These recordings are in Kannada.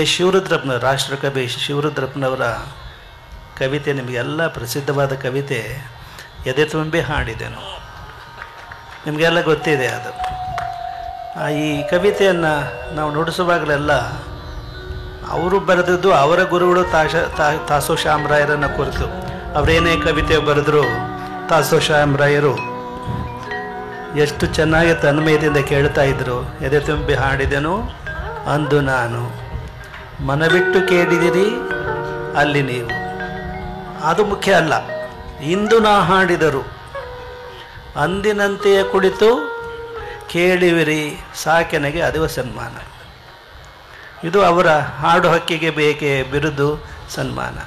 ಎಸ್ ಶಿವರುದ್ರಪ್ಪನವರು, ರಾಷ್ಟ್ರಕವಿ ಶಿವರುದ್ರಪ್ಪನವರ ಕವಿತೆ ನಿಮಗೆಲ್ಲ ಪ್ರಸಿದ್ಧವಾದ ಕವಿತೆ ಎದೆ ತುಂಬಿ ಹಾಡಿದೆನು. ನಿಮಗೆಲ್ಲ ಗೊತ್ತಿದೆ ಅದು. ಈ ಕವಿತೆಯನ್ನು ನಾವು ನುಡಿಸುವಾಗಲೆಲ್ಲ ಅವರು ಬರೆದದ್ದು ಅವರ ಗುರುಗಳು ತಾಸೋ ಶ್ಯಾಮರಾಯರನ್ನು ಕುರಿತು. ಅವರೇನೇ ಕವಿತೆ ಬರೆದ್ರು ತಾಸೋ ಶ್ಯಾಮರಾಯರು ಎಷ್ಟು ಚೆನ್ನಾಗಿ ತನ್ಮಯದಿಂದ ಕೇಳ್ತಾ ಇದ್ರು. ಎದೆ ತುಂಬಿ ಹಾಡಿದೆನು ಅಂದು ನಾನು, ಮನವಿಟ್ಟು ಕೇಳಿದಿರಿ ಅಲ್ಲಿ ನೀವು. ಅದು ಮುಖ್ಯ ಅಲ್ಲ, ಇಂದು ನಾ ಹಾಡಿದರು ಅಂದಿನಂತೆಯೇ ಕುಳಿತು ಕೇಳಿವಿರಿ ಸಾಕೆನಗೆ ಅದುವ ಸನ್ಮಾನ. ಇದು ಅವರ ಹಾಡು ಹಕ್ಕಿಗೆ ಬೇಕೆ ಬಿರುದು ಸನ್ಮಾನ.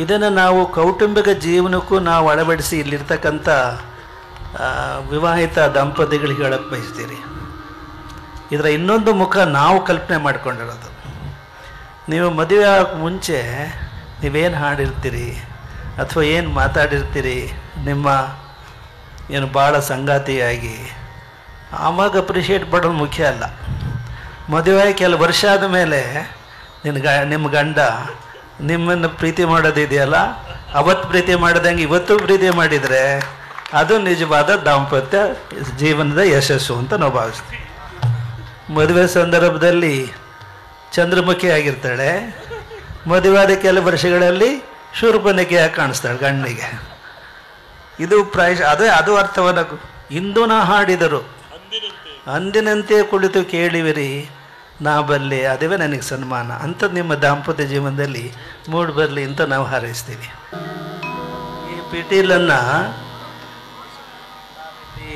ಇದನ್ನು ನಾವು ಕೌಟುಂಬಿಕ ಜೀವನಕ್ಕೂ ನಾವು ಅಳವಡಿಸಿ ಇಲ್ಲಿರ್ತಕ್ಕಂಥ ವಿವಾಹಿತ ದಂಪತಿಗಳಿಗೆ ಹೇಳಕ್ಕೆ ಬಯಸ್ತೀರಿ. ಇದರ ಇನ್ನೊಂದು ಮುಖ ನಾವು ಕಲ್ಪನೆ ಮಾಡ್ಕೊಂಡಿರೋದು. ನೀವು ಮದುವೆ ಆಗೋಕ್ಕೆ ಮುಂಚೆ ನೀವೇನು ಹಾಡಿರ್ತೀರಿ ಅಥವಾ ಏನು ಮಾತಾಡಿರ್ತೀರಿ ನಿಮ್ಮ ಏನು ಭಾಳ ಸಂಗಾತಿಯಾಗಿ, ಆವಾಗ ಅಪ್ರಿಷಿಯೇಟ್ ಮಾಡೋದು ಮುಖ್ಯ ಅಲ್ಲ. ಮದುವೆ ಕೆಲವು ವರ್ಷ ಆದ ಮೇಲೆ ನಿಮ್ಮ ಗಂಡ ನಿಮ್ಮನ್ನು ಪ್ರೀತಿ ಮಾಡೋದಿದೆಯಲ್ಲ, ಅವತ್ತು ಪ್ರೀತಿ ಮಾಡಿದಂಗೆ ಇವತ್ತು ಪ್ರೀತಿ ಮಾಡಿದರೆ ಅದು ನಿಜವಾದ ದಾಂಪತ್ಯ ಜೀವನದ ಯಶಸ್ಸು ಅಂತ ನಾವು ಭಾವಿಸ್ತೀವಿ. ಮದುವೆ ಸಂದರ್ಭದಲ್ಲಿ ಚಂದ್ರಮುಖಿ ಆಗಿರ್ತಾಳೆ, ಮದುವೆಯಾದ ಕೆಲವು ವರ್ಷಗಳಲ್ಲಿ ಶೂರ್ಪನಖಿಯಾಗಿ ಕಾಣಿಸ್ತಾಳೆ ಗಣ್ಣಿಗೆ. ಇದು ಅದು ಅರ್ಥವನ್ನು ಇಂದು ನಾ ಹಾಡಿದರು ಅಂದಿನಂತೆ ಕುಳಿತು ಕೇಳಿವಿರಿ ನಾ ಬಲ್ಲೆ ಅದುವೇ ನನಗೆ ಸನ್ಮಾನ. ಅಂಥದ್ದು ನಿಮ್ಮ ದಾಂಪತ್ಯ ಜೀವನದಲ್ಲಿ ಮೂಡಿ ಬರಲಿ ಅಂತ ನಾವು ಹಾರೈಸ್ತೀವಿ. ಈ ಪಿಟೀಲನ್ನು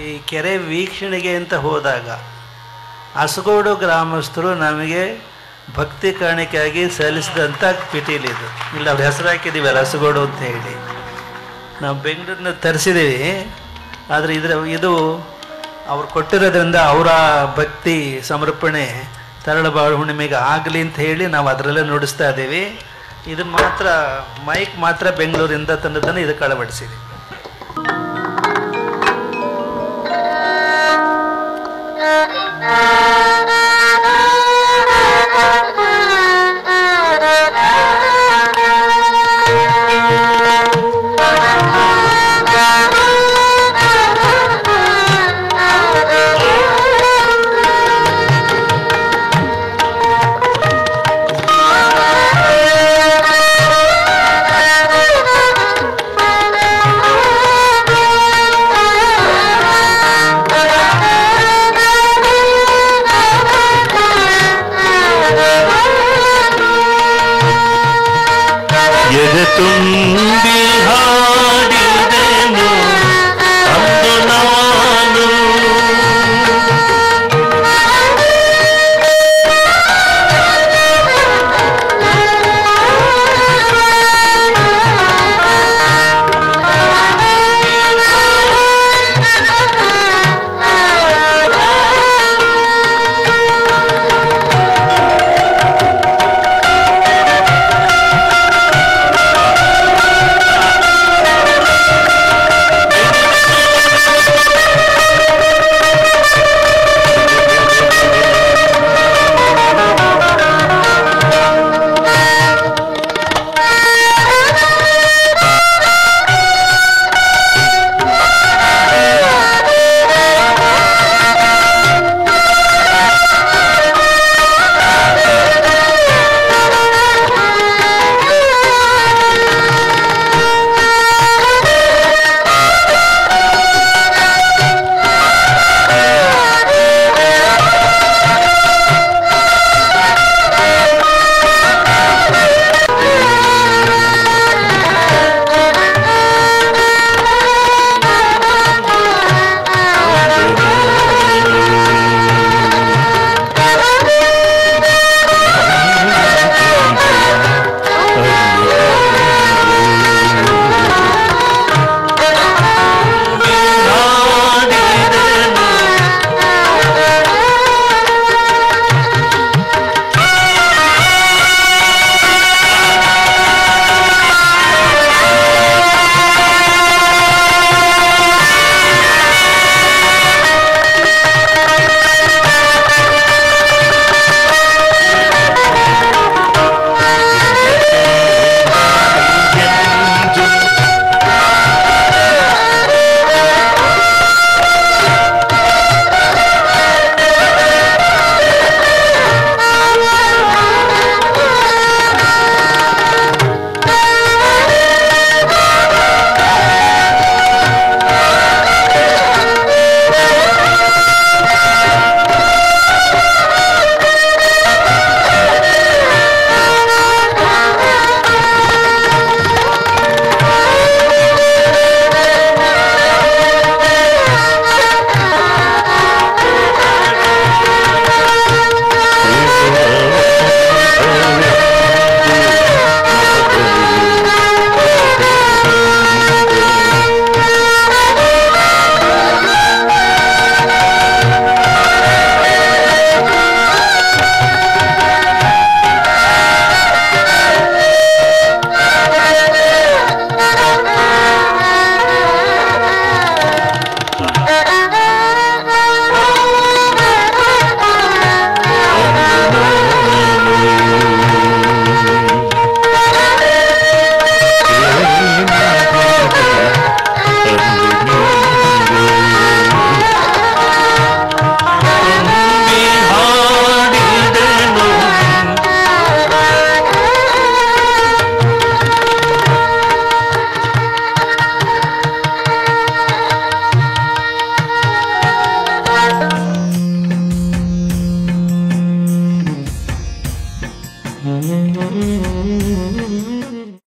ಈ ಕೆರೆ ವೀಕ್ಷಣೆಗೆ ಅಂತ ಹೋದಾಗ ಅಸಗೋಡು ಗ್ರಾಮಸ್ಥರು ನಮಗೆ ಭಕ್ತಿ ಕಾಣಿಕೆಯಾಗಿ ಸಲ್ಲಿಸಿದಂಥ ಪಿಟೀಲ್ ಇದು. ಇಲ್ಲಿ ಅವ್ರ ಹೆಸರು ಹಾಕಿದ್ದೀವಿ ಅಸಗೋಡು ಅಂತ ಹೇಳಿ. ನಾವು ಬೆಂಗಳೂರಿನ ತರಿಸಿದ್ದೀವಿ, ಆದರೆ ಇದು ಅವ್ರು ಕೊಟ್ಟಿರೋದ್ರಿಂದ ಅವರ ಭಕ್ತಿ ಸಮರ್ಪಣೆ ತರಳಬಾಳು ಹುಣ್ಣಿಮೆಗೆ ಆಗಲಿ ಅಂತ ಹೇಳಿ ನಾವು ಅದರಲ್ಲೇ ನುಡಿಸ್ತಾ ಇದ್ದೀವಿ. ಇದನ್ನು ಮಾತ್ರ ಮೈಕ್ ಮಾತ್ರ ಬೆಂಗಳೂರಿಂದ ತಂದದನ್ನು ಇದಕ್ಕೆ ಅಳವಡಿಸಿದೆ. ಎದೆ